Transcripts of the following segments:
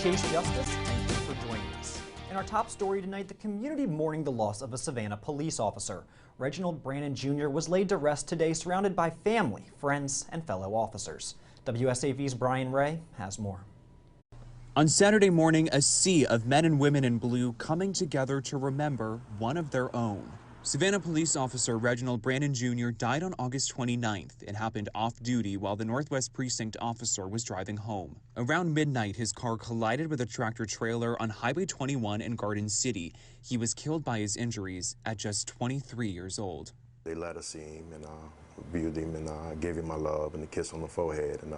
Chase Justice. Thank you for joining us. In our top story tonight, the community mourning the loss of a Savannah police officer. Reginald Brannan Jr. was laid to rest today, surrounded by family, friends, and fellow officers. WSAV's Brian Ray has more. On Saturday morning, a sea of men and women in blue coming together to remember one of their own. Savannah police officer Reginald Brannan Jr. died on August 29th. It happened off-duty while the Northwest Precinct officer was driving home. Around midnight, his car collided with a tractor-trailer on Highway 21 in Garden City. He was killed by his injuries at just 23 years old. They let us see him and viewed him and gave him my love and a kiss on the forehead. And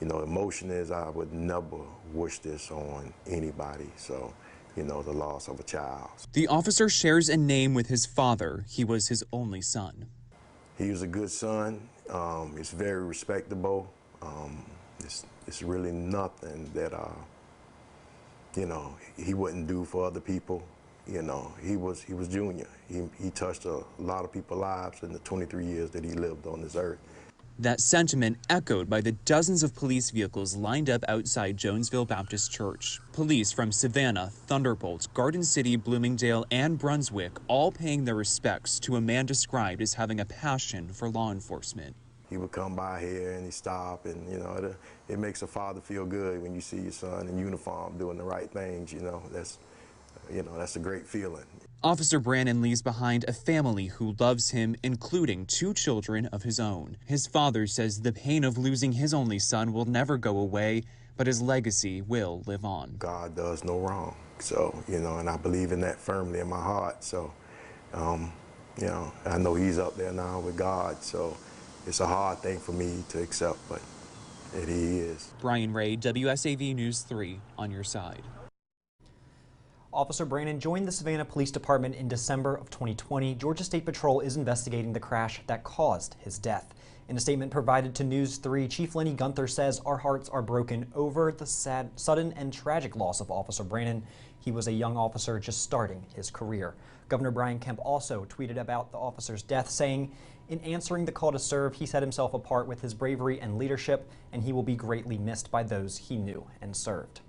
you know, emotion is I would never wish this on anybody. So, you know, the loss of a child. The officer shares a name with his father. He was his only son. He was a good son. He's very respectable. It's really nothing that, you know, he wouldn't do for other people. You know, he was junior. He touched a lot of people's lives in the 23 years that he lived on this earth. That sentiment echoed by the dozens of police vehicles lined up outside Jonesville Baptist Church. Police from Savannah, Thunderbolt, Garden City, Bloomingdale, and Brunswick all paying their respects to a man described as having a passion for law enforcement. He would come by here and he'd stop, and you know, it makes a father feel good when you see your son in uniform doing the right things. You know, that's a great feeling. Officer Brannan leaves behind a family who loves him, including 2 children of his own. His father says the pain of losing his only son will never go away, but his legacy will live on. God does no wrong, so, you know, and I believe in that firmly in my heart. So, you know, I know he's up there now with God, so it's a hard thing for me to accept, but he is. Brian Ray, WSAV News 3, on your side. Officer Brannan joined the Savannah Police Department in December of 2020. Georgia State Patrol is investigating the crash that caused his death. In a statement provided to News 3, Chief Lenny Gunther says, "Our hearts are broken over the sudden and tragic loss of Officer Brannan. He was a young officer just starting his career." Governor Brian Kemp also tweeted about the officer's death, saying, "In answering the call to serve, he set himself apart with his bravery and leadership, and he will be greatly missed by those he knew and served."